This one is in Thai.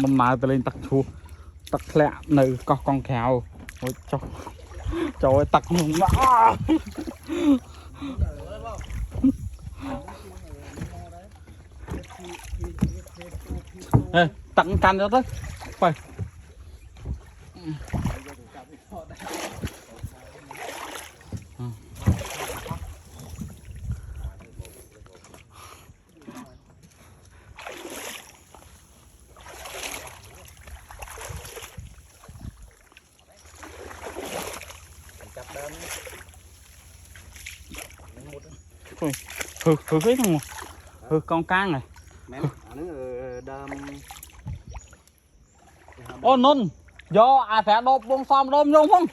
มันมาไปเล่นตักชูตักแหละในก็กองแขวโอ้ยจอยตักหนุ่มมาเฮ้ยตักกันแล้วtớiไปhừ cái thằng hừ con can này ô nôn do à sẽ đột bông xóm đôm không